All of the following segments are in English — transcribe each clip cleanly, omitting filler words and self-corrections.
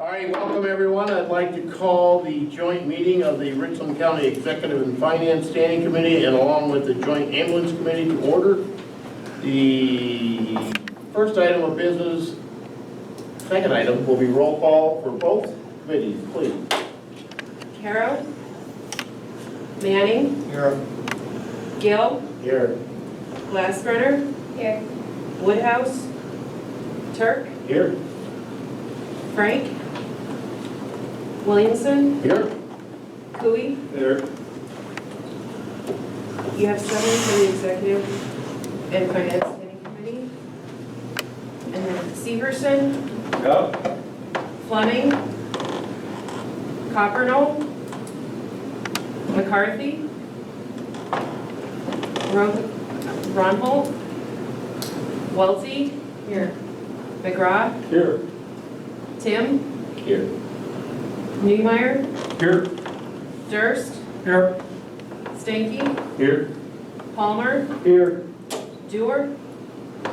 All right, welcome everyone. I'd like to call the joint meeting of the Richland County Executive and Finance Standing Committee and along with the Joint Ambulance Committee to order. The first item of business, second item, will be roll call for both committees, please. Caro? Manning? Here. Gill? Here. Glassbrenner? Here. Woodhouse? Turk? Here. Frank? Williamson? Here. Cooey? Here. You have 7 for the Executive and Finance Standing Committee. And then Severson? Yep. Fleming? Coppernoll? McCarthy? Ronholt? Welty? Here. McGraw? Here. Tim? Here. Niemeyer? Here. Durst? Here. Stanky? Here. Palmer? Here. Dewar?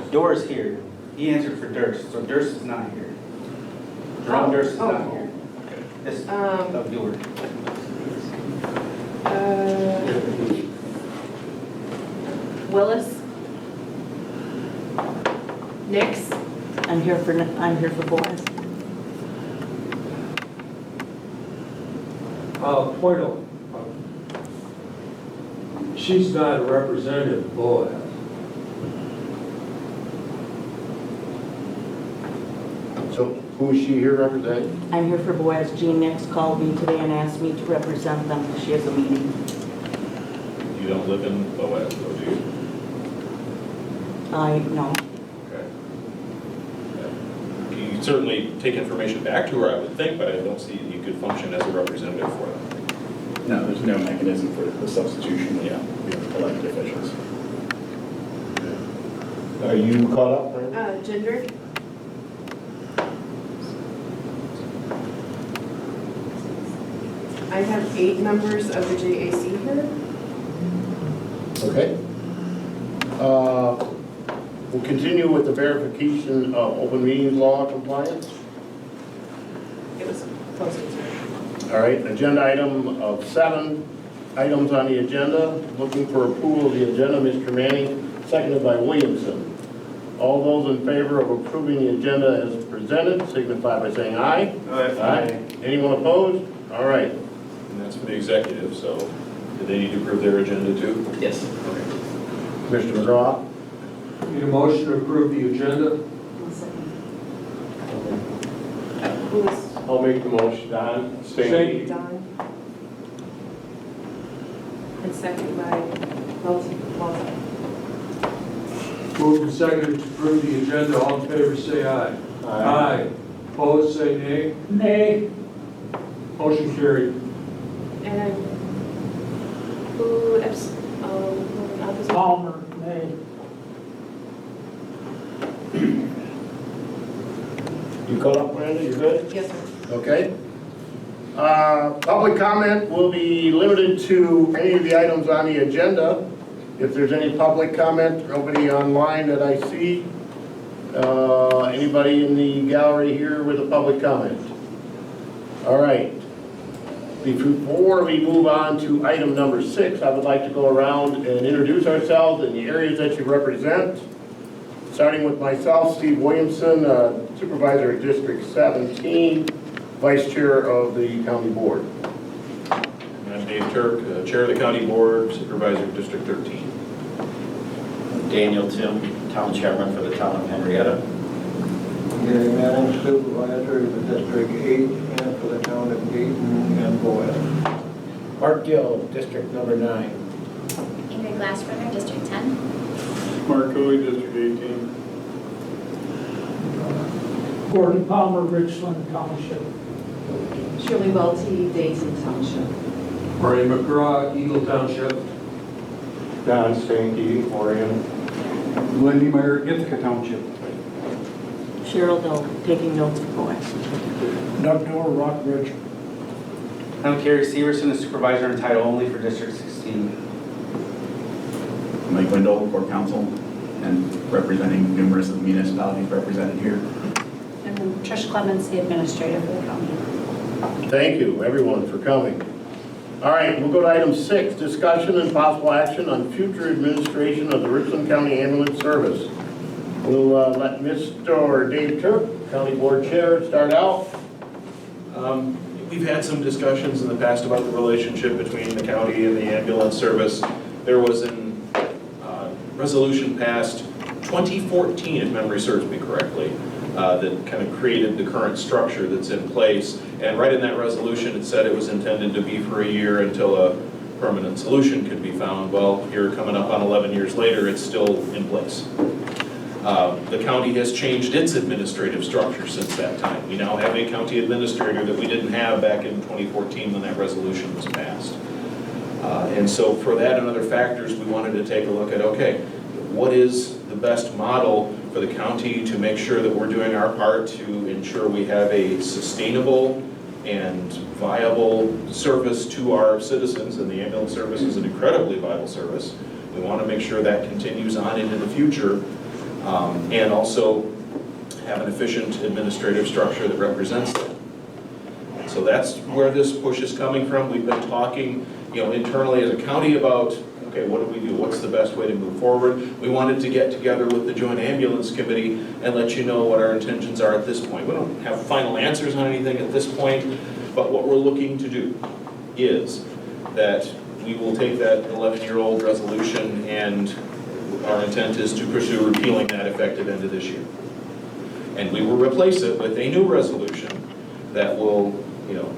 Door's here. He answered for Durst, so Durst is not here. Jerome Durst is not here. This is Dewar. Willis? Nix? I'm here for Boaz. Point of, she's not a representative of Boaz. So who is she here representing? I'm here for Boaz. Jean Nix called me today and asked me to represent them because she has a meeting. You don't live in Boaz, though, do you? I know. Okay. You can certainly take information back to her, I would think, but I don't see you could function as a representative for them. No, there's no mechanism for the substitution of Yeah. elected officials. Are you caught up, Brandon? Gendrick? I have 8 members of the JAC here. Okay. We'll continue with the verification of open meetings law compliance. It was posted, sir. All right, agenda item of 7 items on the agenda. Looking for approval of the agenda, Mr. Manning, seconded by Williamson. All those in favor of approving the agenda as presented signify by saying aye. Aye. Anyone opposed? All right. And that's for the executive, so do they need to approve their agenda too? Yes. Okay. Mr. McGraw? Need a motion to approve the agenda? One second. Who is I'll make the motion. Don? Stanky. Don? And second by Welty. Moved and seconded to approve the agenda. All in favor, say aye. Aye. Opposed, say nay. Nay. Motion carried. And who opposite? Palmer, nay. You caught up, Brandon? You good? Yes, sir. Okay. Public comment will be limited to any of the items on the agenda. If there's any public comment, nobody online that I see, anybody in the gallery here with a public comment? All right. Before we move on to item number 6, I would like to go around and introduce ourselves and the areas that you represent. Starting with myself, Steve Williamson, Supervisor of District 17, Vice Chair of the County Board. And I'm Dave Turk, Chair of the County Board, Supervisor of District 13. Daniel Tim, Town Chairman for the Town of Henrietta. Gary Manning, Supervisor of District 8 and for the Town of Dayton and Boaz. Mark Gill, District number 9. Ingrid Glassbrenner, District 10. Mark Cooey, District 18. Gordon Palmer, Richland Township. Shirley Welty, Dayton Township. Ray McGraw, Eagle Township. Don Stanky, Orion. Wendy Meyer, Ithaca Township. Cheryl Doe, taking notes for Boaz. Doug Dorr, Rockbridge. I'm Carrie Severson, the Supervisor in title only for District 16. Mike Wendell, Court Counsel, and representing numerous of the municipalities represented here. And Trish Clements, the administrator for the county. Thank you, everyone, for coming. All right, we'll go to item 6, discussion and possible action on future administration of the Richland County Ambulance Service. We'll let Mr. Dave Turk, County Board Chair, start out. We've had some discussions in the past about the relationship between the county and the ambulance service. There was a resolution passed 2014, if memory serves me correctly, that kind of created the current structure that's in place. And right in that resolution, it said it was intended to be for a year until a permanent solution could be found. Well, here coming up on 11 years later, it's still in place. The county has changed its administrative structure since that time. We now have a county administrator that we didn't have back in 2014 when that resolution was passed. And so for that and other factors, we wanted to take a look at, okay, what is the best model for the county to make sure that we're doing our part to ensure we have a sustainable and viable service to our citizens, and the ambulance service is an incredibly vital service. We want to make sure that continues on into the future, and also have an efficient administrative structure that represents that. So that's where this push is coming from. We've been talking, internally as a county about, okay, what do we do? What's the best way to move forward? We wanted to get together with the Joint Ambulance Committee and let you know what our intentions are at this point. We don't have final answers on anything at this point, but what we're looking to do is that we will take that 11-year-old resolution, and our intent is to pursue repealing that effective end of this year. And we will replace it with a new resolution that will,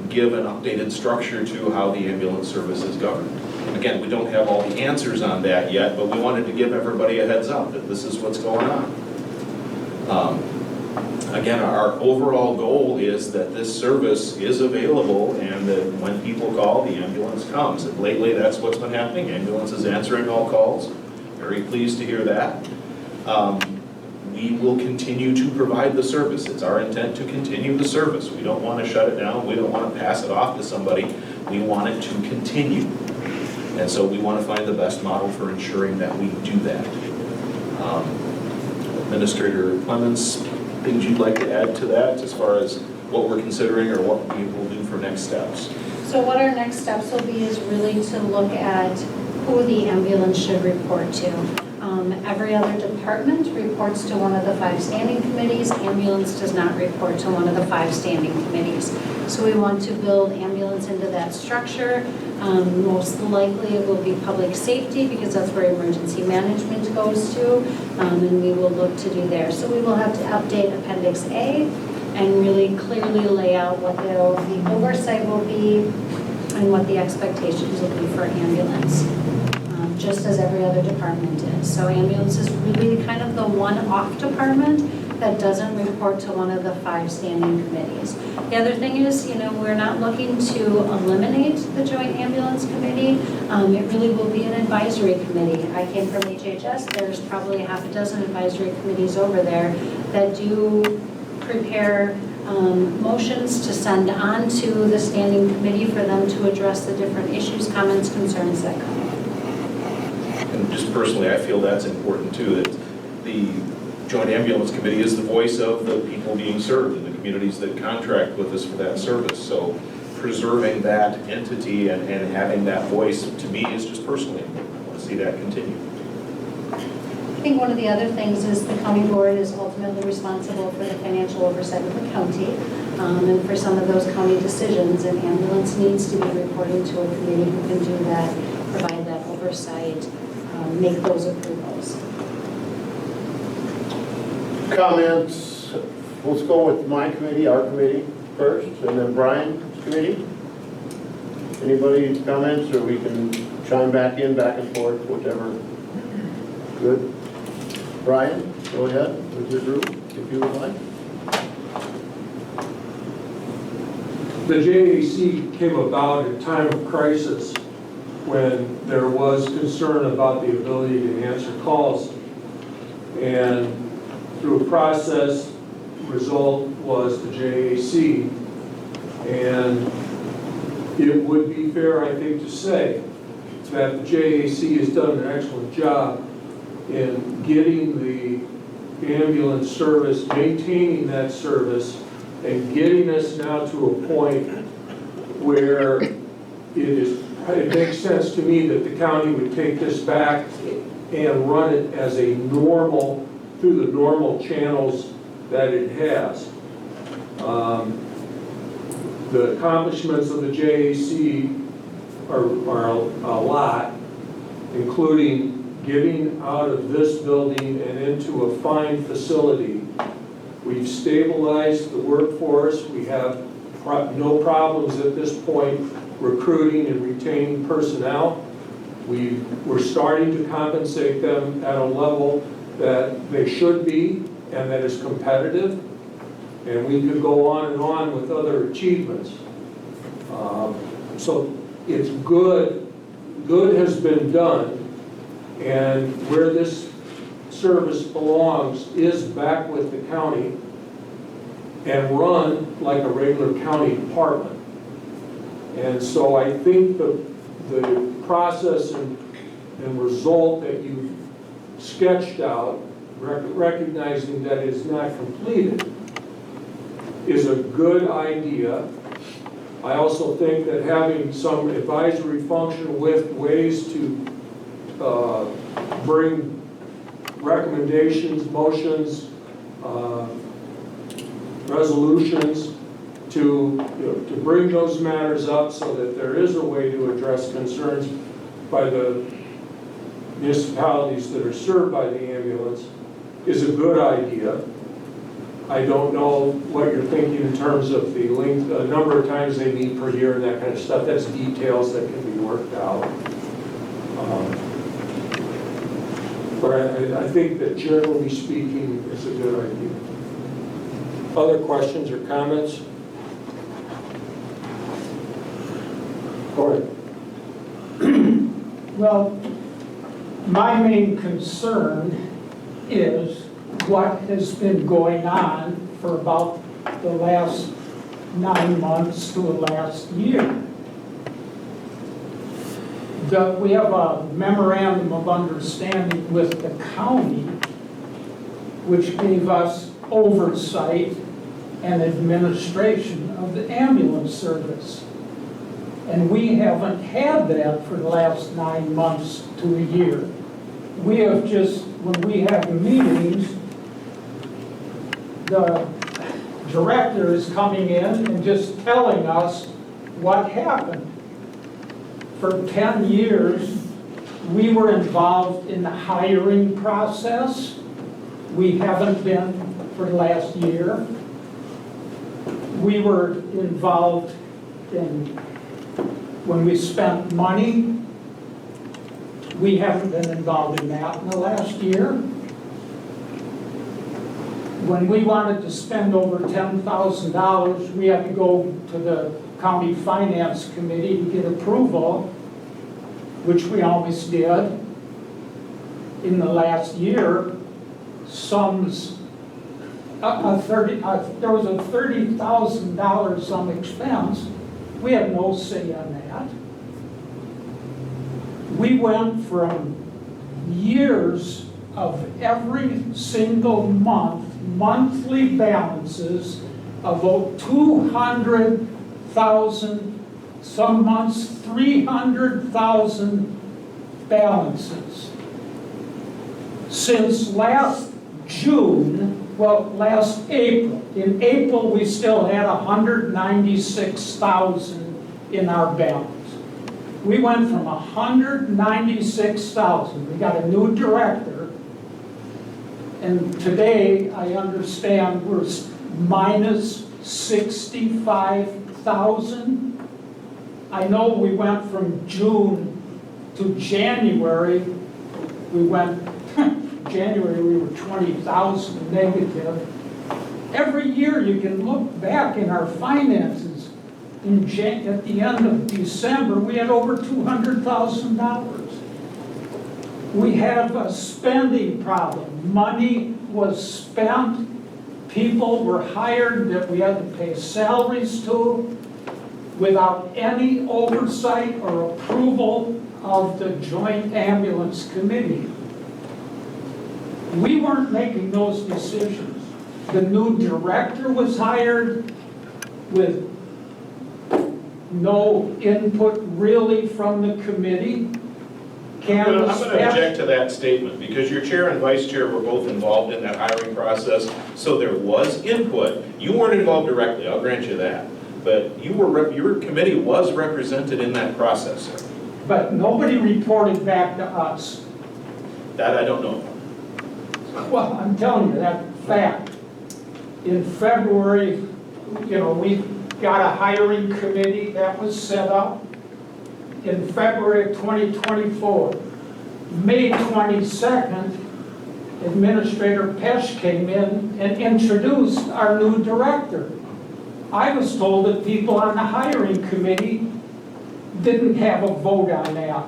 give an updated structure to how the ambulance service is governed. Again, we don't have all the answers on that yet, but we wanted to give everybody a heads up that this is what's going on. Again, our overall goal is that this service is available and that when people call, the ambulance comes. And lately, that's what's been happening. Ambulance is answering all calls. Very pleased to hear that. We will continue to provide the service. It's our intent to continue the service. We don't want to shut it down. We don't want to pass it off to somebody. We want it to continue. And so we want to find the best model for ensuring that we do that. Administrator Clements, things you'd like to add to that as far as what we're considering or what we will do for next steps? So what our next steps will be is really to look at who the ambulance should report to. Every other department reports to one of the 5 standing committees. Ambulance does not report to one of the 5 standing committees. So we want to build ambulance into that structure. Most likely it will be public safety because that's where emergency management goes to, and we will look to do there. So we will have to update Appendix A and really clearly lay out what the oversight will be and what the expectations will be for ambulance. Just as every other department is. So ambulance is really kind of the one-off department that doesn't report to one of the 5 standing committees. The other thing is, we're not looking to eliminate the Joint Ambulance Committee. It really will be an advisory committee. I came from HHS. There's probably half a dozen advisory committees over there that do prepare motions to send on to the standing committee for them to address the different issues, comments, concerns that come up. And just personally, I feel that's important too, that the Joint Ambulance Committee is the voice of the people being served in the communities that contract with us for that service. So preserving that entity and having that voice, to me, is just personally important. I want to see that continue. I think one of the other things is the county board is ultimately responsible for the financial oversight of the county and for some of those county decisions, and ambulance needs to be reporting to a committee who can do that, provide that oversight, make those approvals. Comments? Let's go with my committee, our committee first, and then Brian's committee. Anybody's comments, or we can chime back and forth, whichever. Good. Brian, go ahead with your group, if you would like. The JAC came about at a time of crisis when there was concern about the ability to answer calls. And through a process, the result was the JAC. And it would be fair, I think, to say that the JAC has done an excellent job in getting the ambulance service, maintaining that service, and getting us now to a point where it makes sense to me that the county would take this back and run it as a normal, through the normal channels that it has. The accomplishments of the JAC are a lot, including getting out of this building and into a fine facility. We've stabilized the workforce. We have no problems at this point recruiting and retaining personnel. We're starting to compensate them at a level that they should be and that is competitive. And we could go on and on with other achievements. So it's good. Good has been done. And where this service belongs is back with the county and run like a regular county department. And so I think the process and result that you sketched out, recognizing that it's not completed, is a good idea. I also think that having some advisory function with ways to bring recommendations, motions, resolutions to bring those matters up so that there is a way to address concerns by the municipalities that are served by the ambulance is a good idea. I don't know what you're thinking in terms of the length, the number of times they meet per year and that kind of stuff. That's details that can be worked out. But I think that generally speaking, it's a good idea. Other questions or comments? Go ahead. Well, my main concern is what has been going on for about the last 9 months to the last year. We have a memorandum of understanding with the county, which gave us oversight and administration of the ambulance service. And we haven't had that for the last 9 months to a year. We have just, when we have meetings, the director is coming in and just telling us what happened. For 10 years, we were involved in the hiring process. We haven't been for the last year. We were involved in when we spent money. We haven't been involved in that in the last year. When we wanted to spend over $10,000, we had to go to the County Finance Committee to get approval, which we always did. In the last year, sums, there was a $30,000 some expense. We had no say on that. We went from years of every single month, monthly balances of about 200,000, some months 300,000 balances. Since last June, well, last April, in April we still had 196,000 in our balance. We went from 196,000, we got a new director, and today I understand we're minus 65,000. I know we went from June to January, January we were 20,000 negative. Every year you can look back in our finances. At the end of December, we had over $200,000. We have a spending problem. Money was spent. People were hired that we had to pay salaries to without any oversight or approval of the Joint Ambulance Committee. We weren't making those decisions. The new director was hired with no input really from the committee. I'm going to object to that statement, because your chair and vice chair were both involved in that hiring process, so there was input. You weren't involved directly, I'll grant you that, but your committee was represented in that process, sir. But nobody reported back to us. That I don't know. Well, I'm telling you that fact. In February, we got a hiring committee that was set up. In February of 2024, May 22nd, Administrator Pesh came in and introduced our new director. I was told that people on the hiring committee didn't have a vote on that.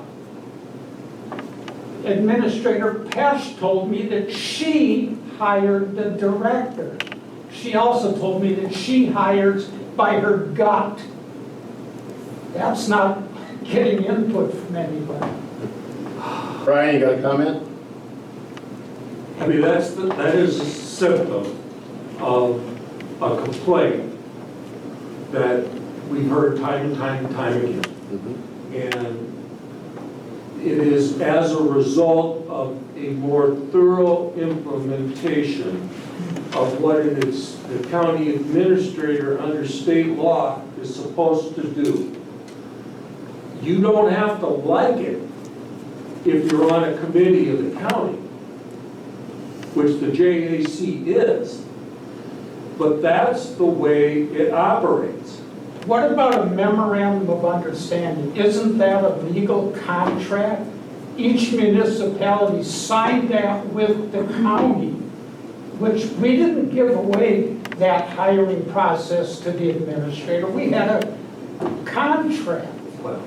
Administrator Pesh told me that she hired the director. She also told me that she hires by her gut. That's not getting input from anybody. Brian, you got a comment? I mean, that is a symptom of a complaint that we've heard time and time and time again. And it is as a result of a more thorough implementation of what it is the county administrator under state law is supposed to do. You don't have to like it if you're on a committee of the county, which the JAC is, but that's the way it operates. What about a memorandum of understanding? Isn't that a legal contract? Each municipality signed that with the county, which we didn't give away that hiring process to the administrator. We had a contract. Well,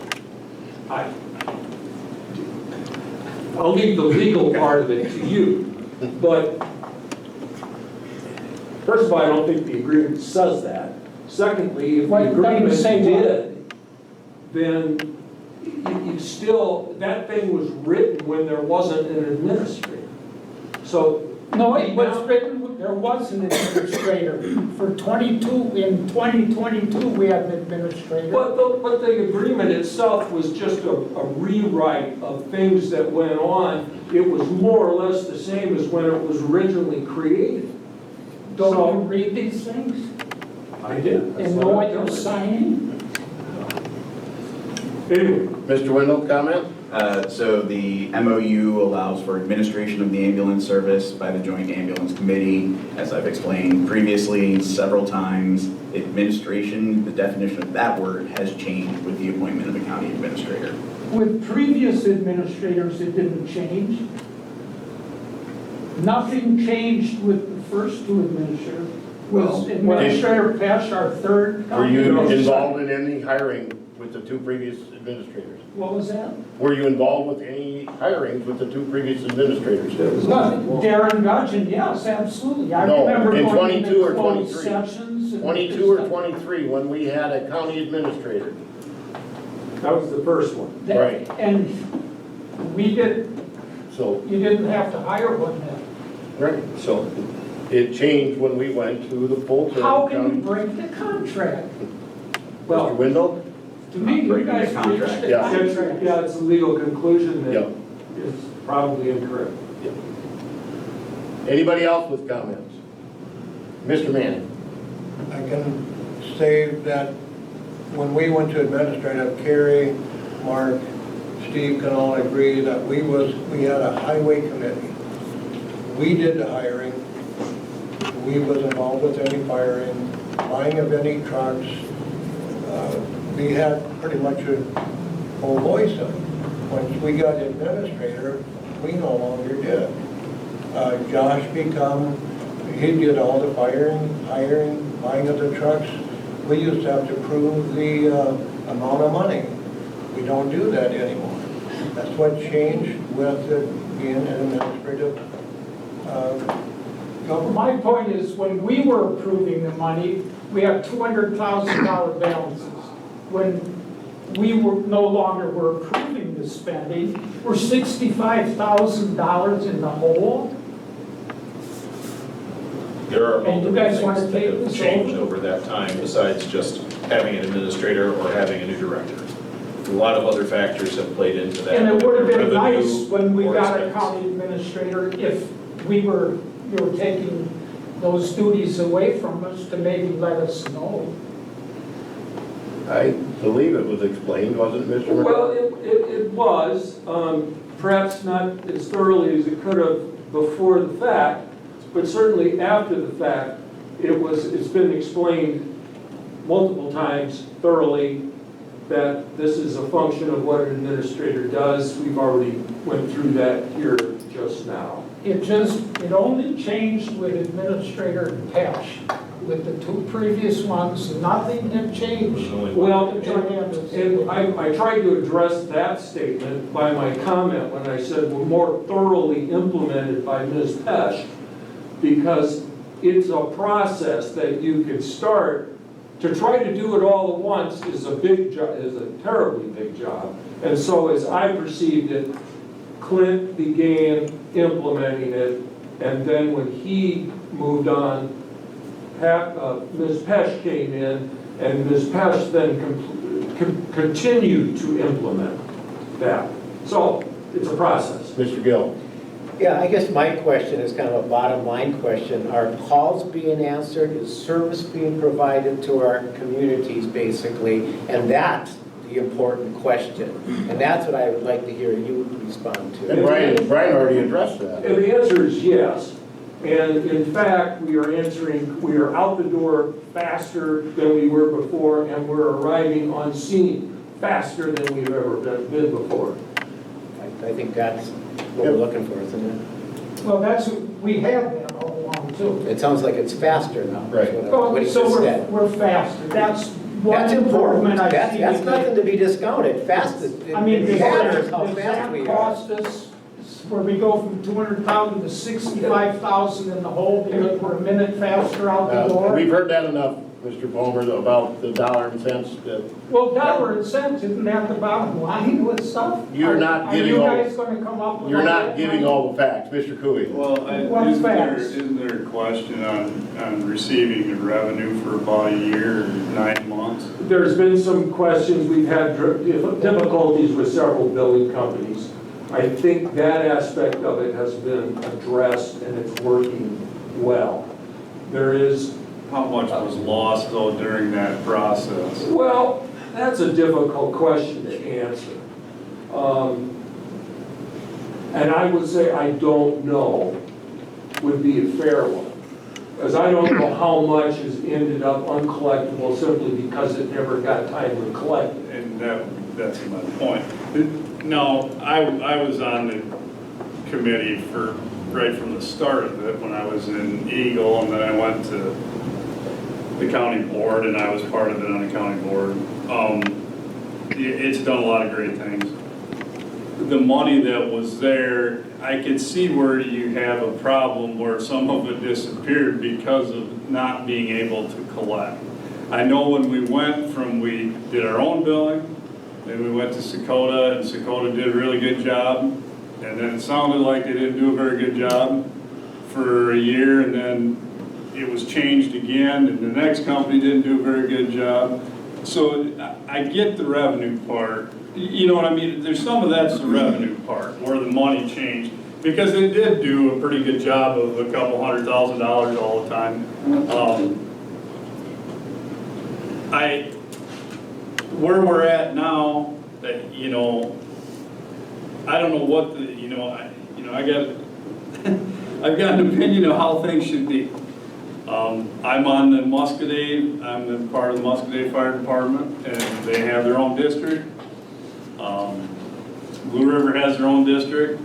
I'll leave the legal part of it to you, but first of all, I don't think the agreement says that. Secondly, if the agreement did, then you still, that thing was written when there wasn't an administrator. So No, it was written, there was an administrator. For 22, in 2022, we had an administrator. But the agreement itself was just a rewrite of things that went on. It was more or less the same as when it was originally created. Don't you read these things? I did. And know what you're signing? Anyway. Mr. Wendell, comment? So the MOU allows for administration of the ambulance service by the Joint Ambulance Committee. As I've explained previously several times, administration, the definition of that word has changed with the appointment of a county administrator. With previous administrators, it didn't change. Nothing changed with the first two administrators. Was Administrator Pesh our third? Were you involved in any hiring with the two previous administrators? What was that? Were you involved with any hirings with the two previous administrators? Darren Gudgeon, yes, absolutely. I No, remember in going 22 or into closed 23? sessions. and 22 or 23, when we had a county administrator. That was the first one. Right. And we did, So, you didn't have to hire one then. right, so it changed when we went to the full-term How can you county. break the contract? Mr. Wendell? To me, you Breaking the guys breached contract. the Yeah. contract. Yeah, it's a legal conclusion Yeah. that is probably incorrect. Anybody else with comments? Mr. Manning? I can say that when we went to administrative, Carrie, Mark, Steve can all agree that we had a highway committee. We did the hiring. We was involved with any firing, buying of any trucks. We had pretty much a full voice in it. Once we got administrator, we no longer did. Josh he did all the hiring, buying of the trucks. We used to have to prove the amount of money. We don't do that anymore. That's what changed with it being an administrative government. My point is, when we were approving the money, we had $200,000 balances. When we no longer were approving the spending, we're $65,000 in the hole. There are And you multiple guys wanna things that take have this changed over? over that time besides just having an administrator or having a new director. A lot of other factors have played into that. And it would have been Revenue nice when we or got a expense. county administrator if you were taking those duties away from us to maybe let us know. I believe it was explained, wasn't it, Mr. Well, McGraw? it was, perhaps not as thoroughly as it could have before the fact, but certainly after the fact, it's been explained multiple times thoroughly that this is a function of what an administrator does. We've already went through that here just now. It only changed with Administrator Pash. With the two previous ones, nothing had changed. Well, The joint ambulance. and I tried to address that statement by my comment when I said we're more thoroughly implemented by Ms. Pesh, because it's a process that you could start. To try to do it all at once is a big job, is a terribly big job. And so as I perceived it, Clint began implementing it, and then when he moved on, Ms. Pesh came in, and Ms. Pesh then continued to implement that. So it's a process. Mr. Gill? Yeah, I guess my question is kind of a bottom line question. Are calls being answered? Is service being provided to our communities, basically? And that's the important question. And that's what I would like to hear you respond to. And Brian already addressed that. And the answer is yes. And in fact, we are out the door faster than we were before, and we're arriving on scene faster than we've ever been before. I think that's what we're looking for, isn't it? Well, we have been all along too. It sounds like it's faster now. Right. What he So just said. we're faster. That's one That's important. improvement I see. That's nothing to be discounted. Fast is, I mean, it does matters how that fast we are. cost us, where we go from 200,000 to 65,000 in the hole because we're a minute faster out the door? We've heard that enough, Mr. Palmer, about the dollar and cents. Well, dollar and cents, isn't that the bottom line with stuff? You're not giving all- Are you guys gonna come up with? You're all not that giving money? all the facts. Mr. Cooey? Well, What's facts? isn't there a question on receiving the revenue for about a year or 9 months? There's been some questions. We've had difficulties with several billing companies. I think that aspect of it has been addressed, and it's working well. There is, How much was lost though during that process? well, that's a difficult question to answer. And I would say I don't know would be a fair one. Because I don't know how much has ended up uncollectible simply because it never got time to collect. And that's my point. No, I was on the committee right from the start of it when I was in Eagle, and then I went to the county board, and I was part of it on the county board. It's done a lot of great things. The money that was there, I could see where you have a problem where some of it disappeared because of not being able to collect. I know when we did our own billing, then we went to Sakota, and Sakota did a really good job, and then it sounded like they didn't do a very good job for a year, and then it was changed again, and the next company didn't do a very good job. So I get the revenue part. You know what I mean? There's some of that's the revenue part, where the money changed, because it did do a pretty good job of a couple $100,000 all the time. Where we're at now, that I don't know what I've got an opinion of how things should be. I'm on the Muscatine, I'm part of the Muscatine Fire Department, and they have their own district. Blue River has their own district.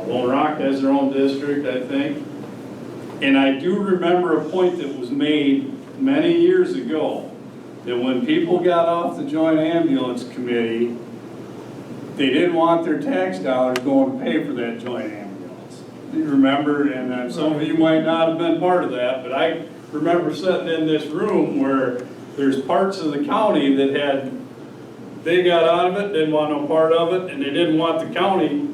Lone Rock has their own district, I think. And I do remember a point that was made many years ago, that when people got off the Joint Ambulance Committee, they didn't want their tax dollars going to pay for that joint ambulance. You remember, and some of you might not have been part of that, but I remember sitting in this room where there's parts of the county that they got out of it, didn't want no part of it, and they didn't want the county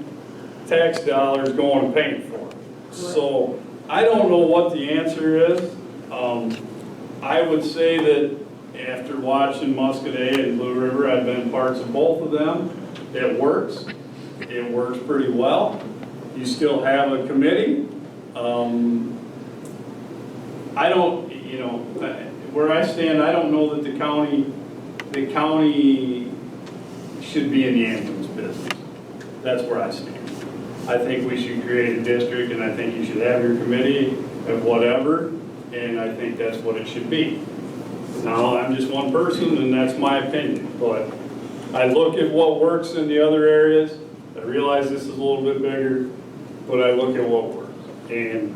tax dollars going and paying for it. So I don't know what the answer is. I would say that after watching Muscadet and Blue River, I've been parts of both of them. It works. It works pretty well. You still have a committee. I don't, you know, where I stand, I don't know that the county should be in the ambulance business. That's where I stand. I think we should create a district, and I think you should have your committee of whatever, and I think that's what it should be. Now, I'm just one person, and that's my opinion, but I look at what works in the other areas. I realize this is a little bit bigger, but I look at what works, and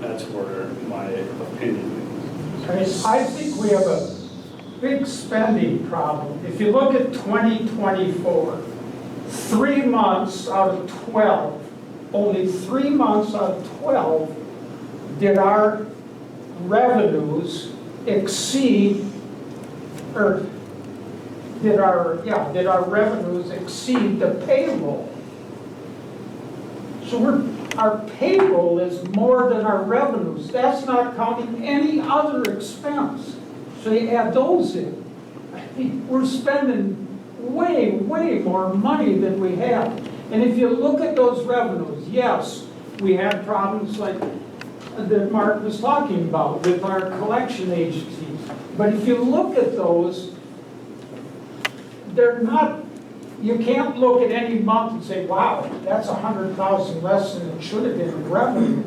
that's where my opinion is. I think we have a big spending problem. If you look at 2024, 3 months out of 12, only 3 months out of 12 did our revenues exceed, or did our revenues exceed the payroll. So our payroll is more than our revenues. That's not counting any other expense. So you add those in. I mean, we're spending way, way more money than we have. And if you look at those revenues, yes, we had problems like that Mark was talking about with our collection agencies. But if you look at those, they're not, you can't look at any month and say, wow, that's 100,000 less than it should have been in revenue.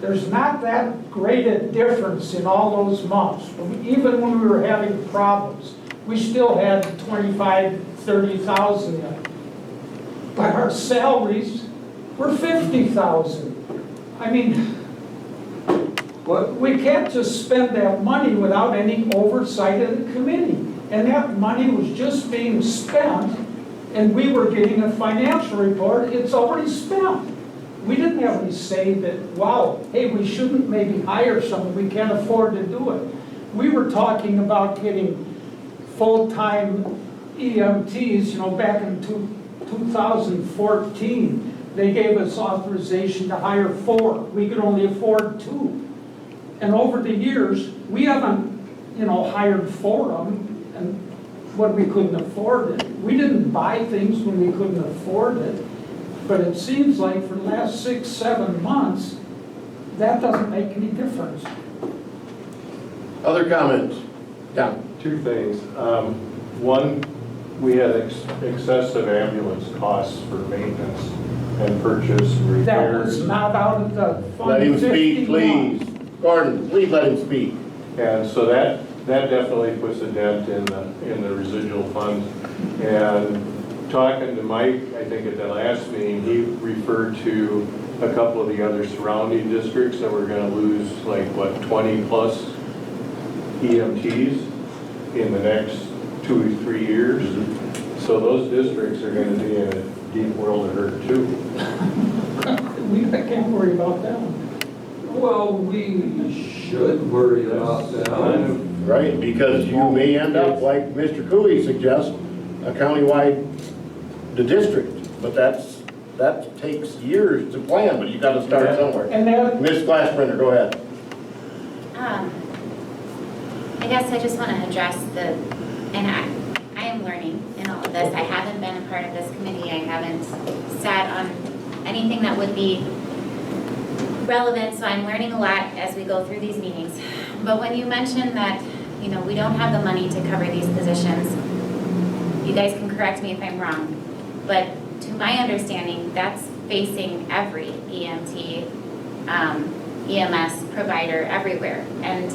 There's not that great a difference in all those months. Even when we were having problems, we still had 25, 30,000 in. But our salaries were 50,000. I mean, we can't just spend that money without any oversight of the committee. And that money was just being spent, and we were getting a financial report, it's already spent. We didn't have any say that, wow, hey, we shouldn't maybe hire someone, we can't afford to do it. We were talking about getting full-time EMTs, back in 2014. They gave us authorization to hire 4. We could only afford 2. And over the years, we haven't, hired 4 of them, and when we couldn't afford it. We didn't buy things when we couldn't afford it. But it seems like for the last 6, 7 months, that doesn't make any difference. Other comments? Don? 2 things. One, we had excessive ambulance costs for maintenance and purchase and That repairs. was not out of the Fund Let him speak, 51. please. Gordon, please let him speak. And so that definitely puts a dent in the residual fund. And talking to Mike, I think at the last meeting, he referred to a couple of the other surrounding districts that were going to lose 20 plus EMTs in the next 2 or 3 years. So those districts are going to be in a deep world of hurt too. We can't worry about that one. Well, we should worry about that. Right, because you may end up, like Mr. Cooley suggests, a countywide, the district. But that takes years to plan, but you got to start somewhere. And that, Ms. Glassbrenner, go ahead. I guess I just want to address and I am learning in all of this. I haven't been a part of this committee. I haven't sat on anything that would be relevant, so I'm learning a lot as we go through these meetings. But when you mentioned that, we don't have the money to cover these positions, you guys can correct me if I'm wrong, but to my understanding, that's facing every EMT, EMS provider everywhere. And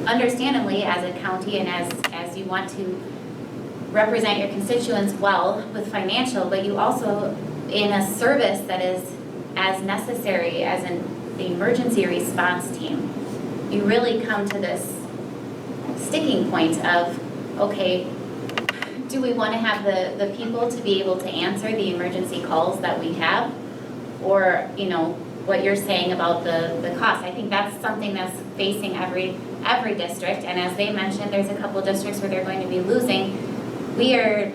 understandably, as a county and as you want to represent your constituents well with financial, but you also, in a service that is as necessary as the emergency response team, you really come to this sticking point of, okay, do we want to have the people to be able to answer the emergency calls that we have? Or, what you're saying about the cost. I think that's something that's facing every district. And as they mentioned, there's a couple of districts where they're going to be losing. We are,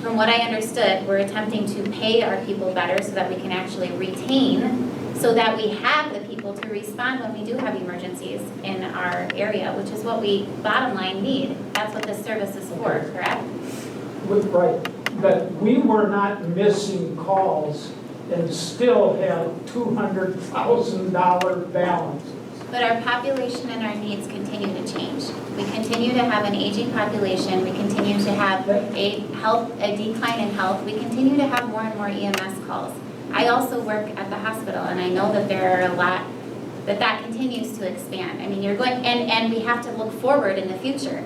from what I understood, we're attempting to pay our people better so that we can actually retain so that we have the people to respond when we do have emergencies in our area, which is what we, bottom line, need. That's what this service is for, correct? Right, but we were not missing calls and still had $200,000 balances. But our population and our needs continue to change. We continue to have an aging population, we continue to have a decline in health, we continue to have more and more EMS calls. I also work at the hospital, and I know that there are a lot, that continues to expand. I mean, you're going, and we have to look forward in the future.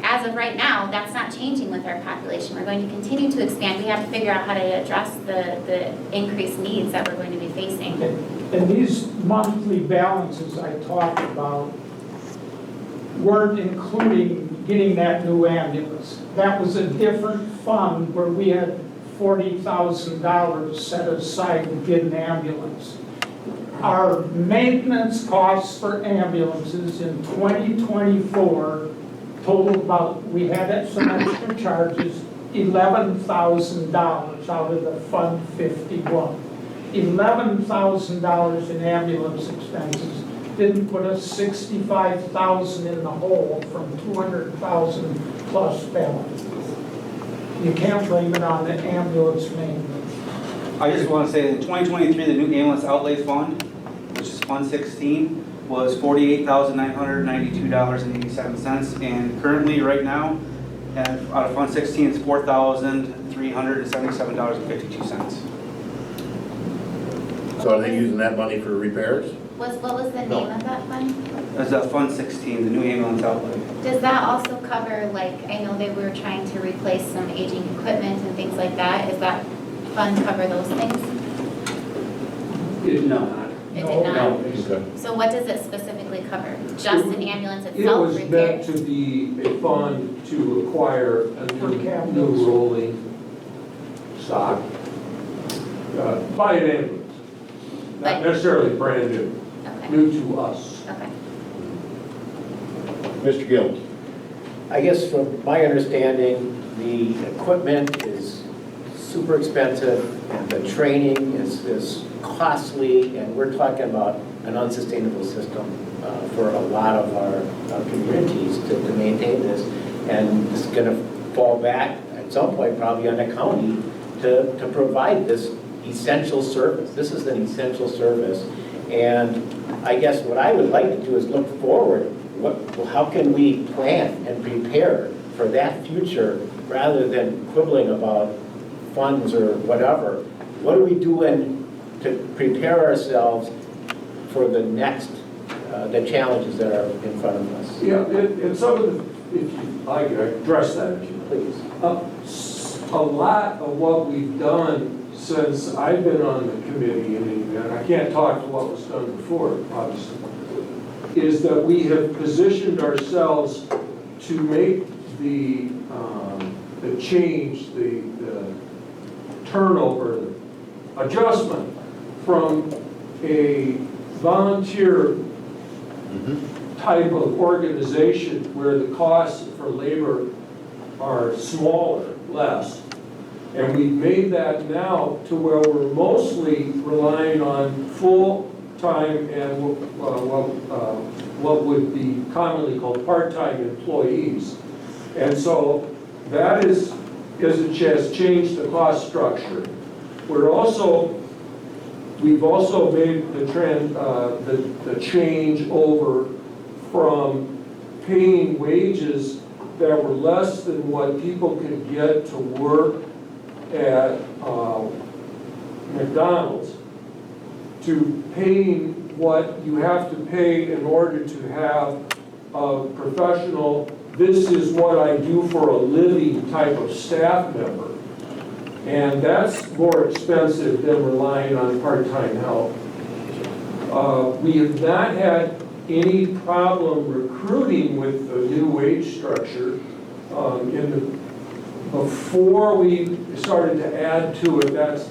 As of right now, that's not changing with our population. We're going to continue to expand. We have to figure out how to address the increased needs that we're going to be facing. And these monthly balances I talked about weren't including getting that new ambulance. That was a different fund where we had $40,000 set aside to get an ambulance. Our maintenance costs for ambulances in 2024 totaled about, we had some extra charges, $11,000 out of the Fund 51. $11,000 in ambulance expenses didn't put us $65,000 in the hole from $200,000 plus balances. You can't blame it on the ambulance maintenance. I just want to say that in 2023, the new ambulance outlay fund, which is Fund 16, was $48,992.87. And currently, right now, out of Fund 16, it's $4,377.52. So are they using that money for repairs? What was the name of that fund? That's Fund 16, the new ambulance outlay. Does that also cover, like, I know they were trying to replace some aging equipment and things like that. Does that fund cover those things? It did not. It did not? Okay. So what does it specifically cover? Just an ambulance It itself was meant repairs? to be a fund to acquire a new rolling stock. Buy an ambulance, not necessarily brand new, Okay, new to us. okay. Mr. Gill? I guess from my understanding, the equipment is super expensive and the training is costly, and we're talking about an unsustainable system for a lot of our communities to maintain this. And it's going to fall back at some point probably on the county to provide this essential service. This is an essential service. And I guess what I would like to do is look forward. How can we plan and prepare for that future rather than quibbling about funds or whatever? What are we doing to prepare ourselves for the next, the challenges that are in front of us? Yeah, and some of the, if you, I can address that if you Please. A lot of what we've done since I've been on the committee, and I can't talk to what was done before, obviously, is that we have positioned ourselves to make the change, the turnover, the adjustment from a volunteer type of organization where the costs for labor are smaller, less. And we've made that now to where we're mostly relying on full-time and what would be commonly called part-time employees. And so that has changed the cost structure. We've also made the change over from paying wages that were less than what people could get to work at McDonald's to paying what you have to pay in order to have a professional, this is what I do for a living type of staff member. And that's more expensive than relying on part-time help. We have not had any problem recruiting with the new wage structure. Before we started to add to it, that's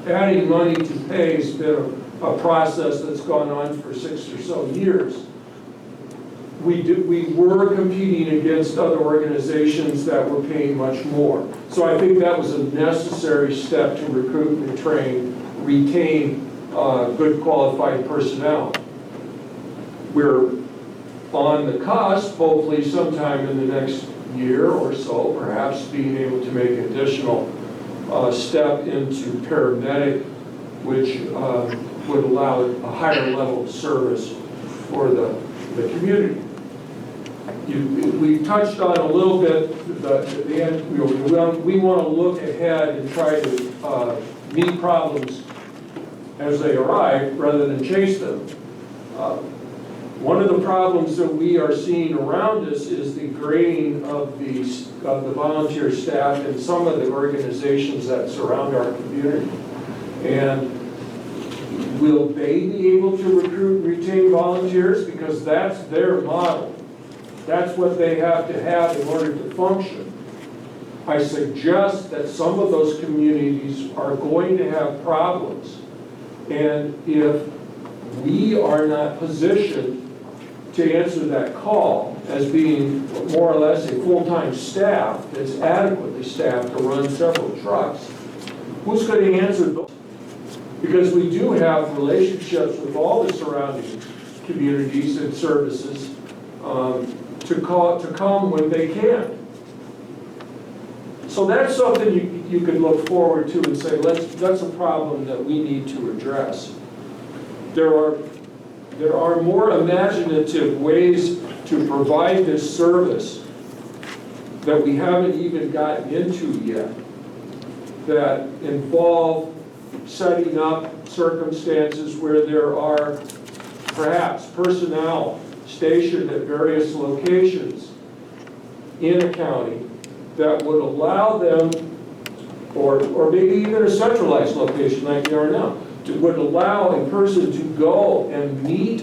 adding money to pay has been a process that's gone on for 6 or so years. We were competing against other organizations that were paying much more. So I think that was a necessary step to recruit and train, retain good qualified personnel. We're on the cusp, hopefully sometime in the next year or so, perhaps being able to make additional step into paramedic, which would allow a higher level of service for the community. We touched on a little bit, we want to look ahead and try to meet problems as they arrive rather than chase them. One of the problems that we are seeing around us is the grading of the volunteer staff in some of the organizations that surround our community. And will they be able to recruit and retain volunteers? Because that's their model. That's what they have to have in order to function. I suggest that some of those communities are going to have problems. And if we are not positioned to answer that call as being more or less a full-time staff that's adequately staffed to run several trucks, who's going to answer those? Because we do have relationships with all the surrounding communities and services to come when they can. So that's something you could look forward to and say, that's a problem that we need to address. There are more imaginative ways to provide this service that we haven't even gotten into yet, that involve setting up circumstances where there are perhaps personnel stationed at various locations in a county that would allow them, or maybe even a centralized location like they are now, would allow a person to go and meet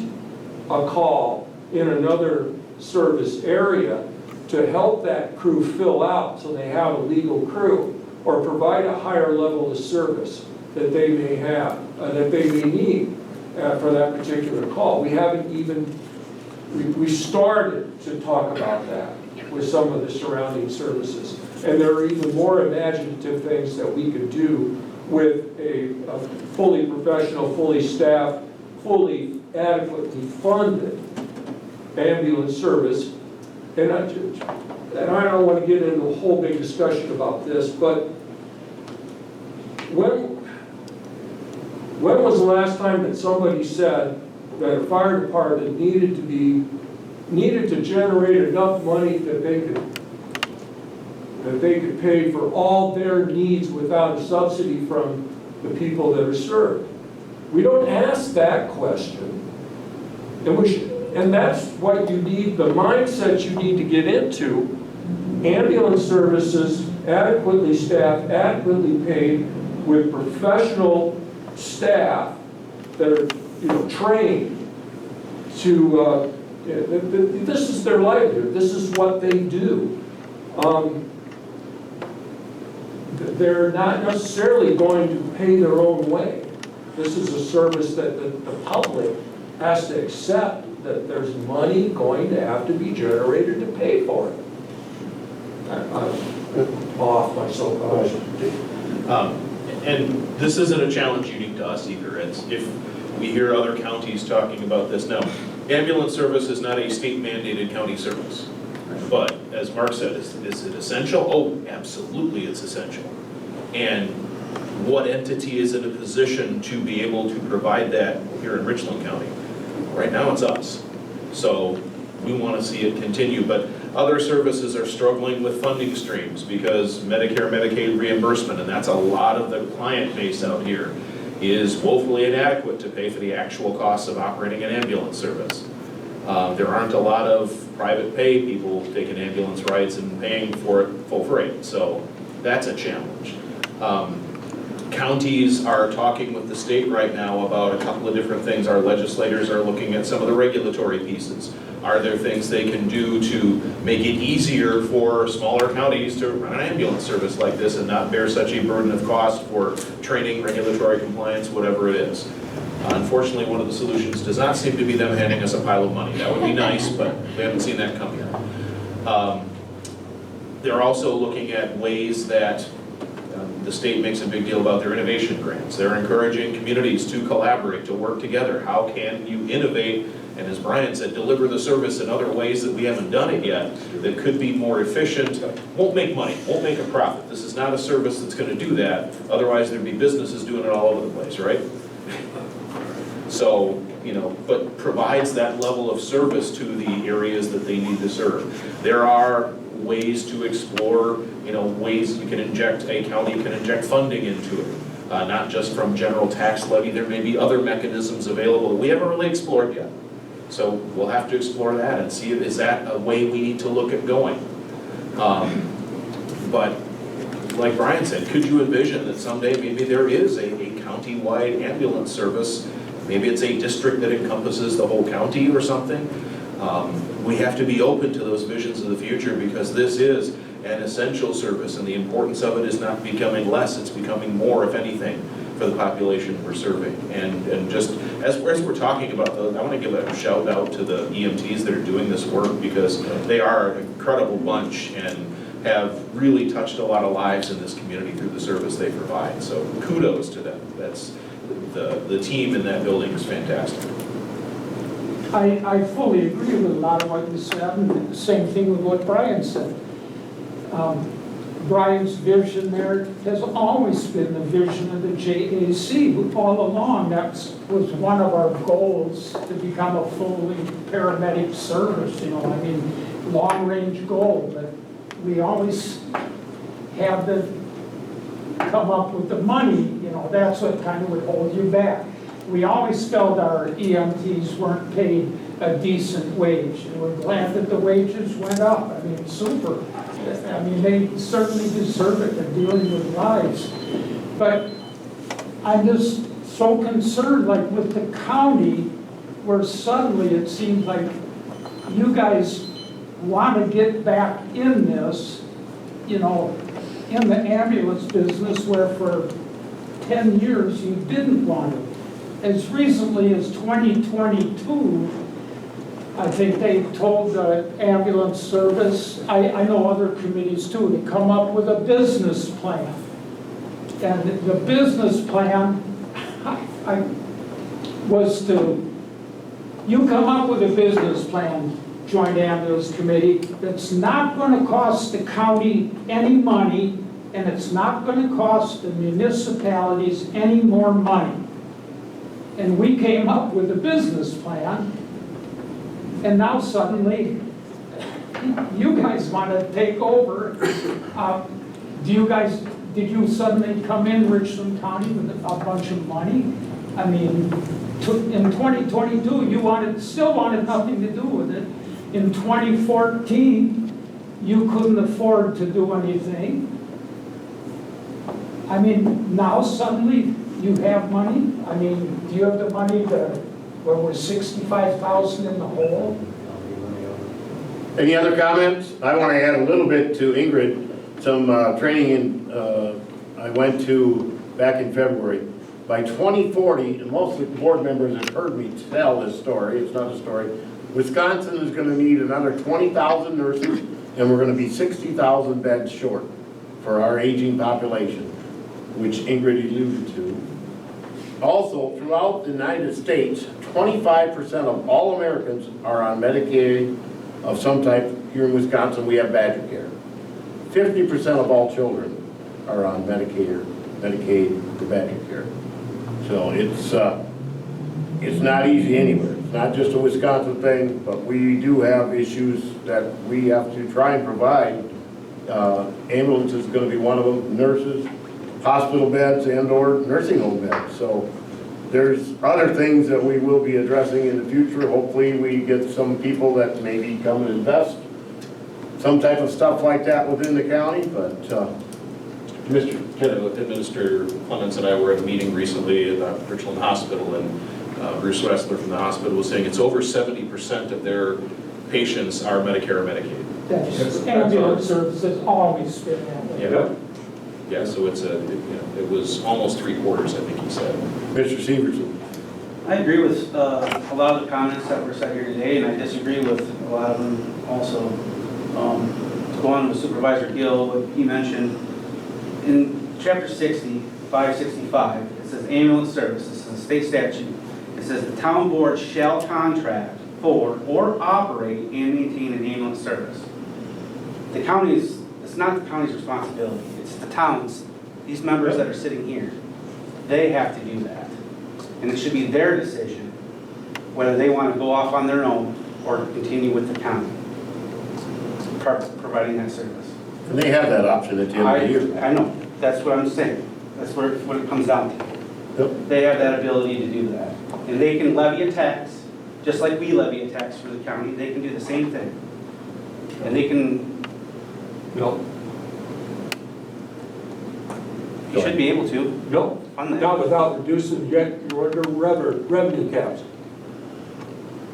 a call in another service area to help that crew fill out so they have a legal crew, or provide a higher level of service that they may have, that they may need for that particular call. We haven't even, we started to talk about that with some of the surrounding services. And there are even more imaginative things that we could do with a fully professional, fully staffed, fully adequately funded ambulance service. And I don't want to get into a whole big discussion about this, but when was the last time that somebody said that a fire department needed to generate enough money that they could pay for all their needs without a subsidy from the people that are served? We don't ask that question. And that's what you need, the mindset you need to get into. Ambulance services adequately staffed, adequately paid, with professional staff that are trained to, this is their livelihood, this is what they do. They're not necessarily going to pay their own way. This is a service that the public has to accept, that there's money going to have to be generated to pay for it. I'm off my soapbox. And this isn't a challenge unique to us either. It's if we hear other counties talking about this. Now, ambulance service is not a state mandated county service. But as Mark said, is it essential? Oh, absolutely it's essential. And what entity is in a position to be able to provide that here in Richland County? Right now it's us. So we want to see it continue, but other services are struggling with funding streams because Medicare, Medicaid reimbursement, and that's a lot of the client base out here, is woefully inadequate to pay for the actual costs of operating an ambulance service. There aren't a lot of private pay people taking ambulance rides and paying for it full freight, so that's a challenge. Counties are talking with the state right now about a couple of different things. Our legislators are looking at some of the regulatory pieces. Are there things they can do to make it easier for smaller counties to run an ambulance service like this and not bear such a burden of cost for training, regulatory compliance, whatever it is? Unfortunately, one of the solutions does not seem to be them handing us a pile of money. That would be nice, but we haven't seen that come yet. They're also looking at ways that The state makes a big deal about their innovation grants. They're encouraging communities to collaborate, to work together. How can you innovate, and as Brian said, deliver the service in other ways that we haven't done it yet, that could be more efficient, won't make money, won't make a profit. This is not a service that's going to do that. Otherwise, there'd be businesses doing it all over the place, right? So, but provides that level of service to the areas that they need to serve. There are ways to explore, ways you can a county can inject funding into it, not just from general tax levy. There may be other mechanisms available that we haven't really explored yet. So we'll have to explore that and see, is that a way we need to look at going? But like Brian said, could you envision that someday maybe there is a county-wide ambulance service? Maybe it's a district that encompasses the whole county or something. We have to be open to those visions of the future, because this is an essential service, and the importance of it is not becoming less, it's becoming more, if anything, for the population we're serving. And just as we're talking about those, I want to give a shout out to the EMTs that are doing this work, because they are an incredible bunch and have really touched a lot of lives in this community through the service they provide. So kudos to them. That's the team in that building is fantastic. I fully agree with a lot of what you said, and the same thing with what Brian said. Brian's vision there has always been the vision of the JAC. All along, that was one of our goals, to become a fully paramedic service, long-range goal. But we always have to come up with the money, that's what kind of would hold you back. We always felt our EMTs weren't paid a decent wage, and we're glad that the wages went up. Super. They certainly deserve it. They're dealing with lives. But I'm just so concerned, like with the county, where suddenly it seems like you guys want to get back in this, in the ambulance business, where for 10 years you didn't want it. As recently as 2022, I think they told the ambulance service, I know other committees too, to come up with a business plan. And the business plan was you come up with a business plan, Joint Ambulance Committee, that's not going to cost the county any money, and it's not going to cost the municipalities any more money. And we came up with a business plan, and now suddenly you guys want to take over. Did you suddenly come in, Richland County, with a bunch of money? In 2022, you still wanted nothing to do with it. In 2014, you couldn't afford to do anything. Now suddenly you have money? Do you have the money where we're 65,000 in the hole? Any other comments? I want to add a little bit to Ingrid, some training I went to back in February. By 2040, and most of the board members have heard me tell this story, it's not a story, Wisconsin is going to need another 20,000 nurses, and we're going to be 60,000 beds short for our aging population, which Ingrid alluded to. Also, throughout the United States, 25% of all Americans are on Medicaid of some type. Here in Wisconsin, we have Badger Care. 50% of all children are on Medicaid or Badger Care. So it's not easy anywhere. It's not just a Wisconsin thing, but we do have issues that we have to try and provide. Ambulance is going to be one of them, nurses, hospital beds, and/or nursing home beds. So there's other things that we will be addressing in the future. Hopefully we get some people that maybe come and invest some type of stuff like that within the county, but Mr. Administrator Clements and I were at a meeting recently at Richland Hospital, and Bruce Wessler from the hospital was saying it's over 70% of their patients are Medicare or Medicaid. Ambulance service has always been that way. Yeah, so it was almost 3/4, I think he said. Mr. Severson. I agree with a lot of the comments that were said here today, and I disagree with a lot of them also. To go on with Supervisor Gill, what he mentioned, in chapter 60, 565, it says ambulance service, this is a state statute. It says the town board shall contract for or operate and maintain an ambulance service. The county's, it's not the county's responsibility, it's the town's, these members that are sitting here. They have to do that. And it should be their decision whether they want to go off on their own or continue with the county providing that service. And they have that option at the end of the year. I know, that's what I'm saying. That's what it comes down to. Yep. They have that ability to do that. And they can levy a tax, just like we levy a tax for the county, they can do the same thing. And they can, No, you should be able to, no, on that. not without reducing, yet you're under revenue caps.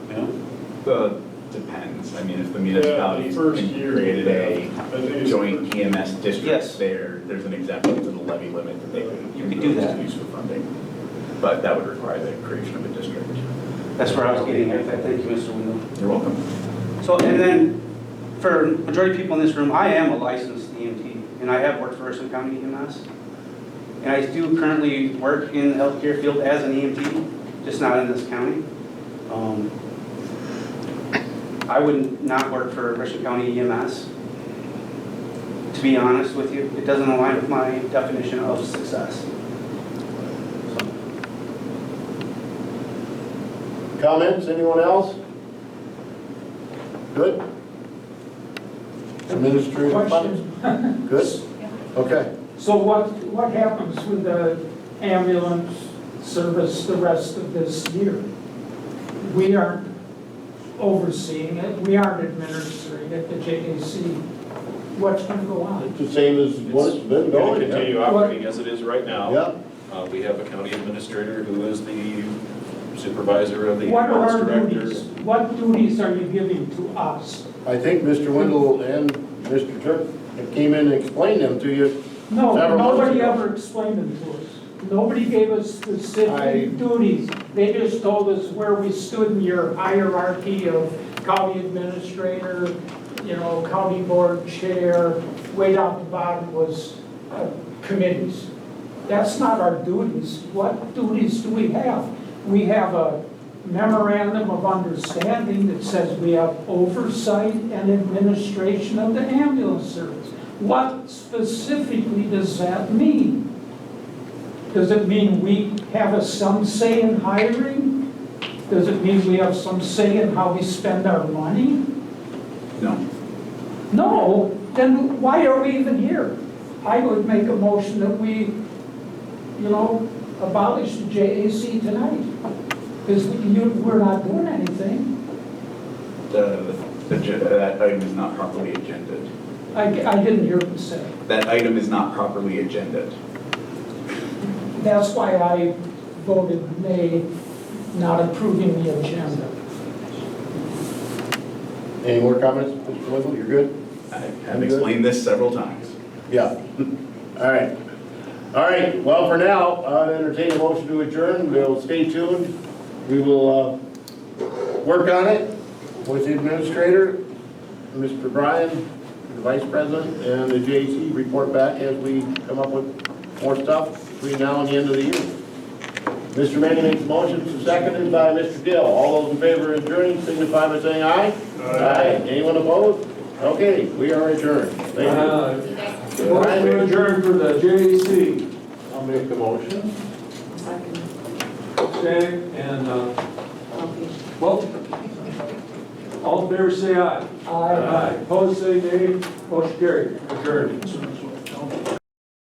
You know? Depends. I mean, if the municipalities first year, created I think a it's- joint EMS district Yes. there's an exemption to the levy limit that they could. You could do that. Use for funding. But that would require the creation of a district. That's where I was getting at. Thank you, Mr. Wendell. You're welcome. So, and then, for majority of people in this room, I am a licensed EMT, and I have worked for Urson County EMS. And I do currently work in the healthcare field as an EMT, just not in this county. I would not work for Urson County EMS, to be honest with you. It doesn't align with my definition of success. Comments, anyone else? Good? Administrative Question. Good? Okay. So what happens with the ambulance service the rest of this year? We aren't overseeing it, we aren't administering it, the JAC. What's going to go on? It's the same as what it's been Going going. to continue yeah. operating as it is right now. Yeah. We have a county administrator who is the supervisor of the What are ambulance our director. duties? What duties are you giving to us? I think Mr. Wendell and Mr. Turk came in and explained them to you. No, Several months nobody ago. ever explained them to us. Nobody gave us specific duties. They just told us where we stood in your hierarchy of county administrator, county board chair, way down the bottom was committees. That's not our duties. What duties do we have? We have a memorandum of understanding that says we have oversight and administration of the ambulance service. What specifically does that mean? Does it mean we have some say in hiring? Does it mean we have some say in how we spend our money? No. No, then why are we even here? I would make a motion that we, abolish the JAC tonight. Because we're not doing anything. That item is not properly agended. I didn't hear him say. That item is not properly agended. That's why I voted nay, not approving the agenda. Any more comments, Mr. Wendell? You're good? I have explained this several times. Yeah. All right. All right, well, for now, I'll entertain a motion to adjourn. We'll stay tuned. We will work on it with the administrator, Mr. Bryan, the vice president, and the JAC report back as we come up with more stuff between now and the end of the year. Mr. Manning makes a motion, seconded by Mr. Gill. All those in favor of adjourning signify by saying aye. Aye. Anyone opposed? Okay, we are adjourned. Thank you. Motion to adjourn for the JAC. I'll make the motion. Okay, and, well, all in favor say aye. Aye. Opposed say nay. Motion carried. Adjourned.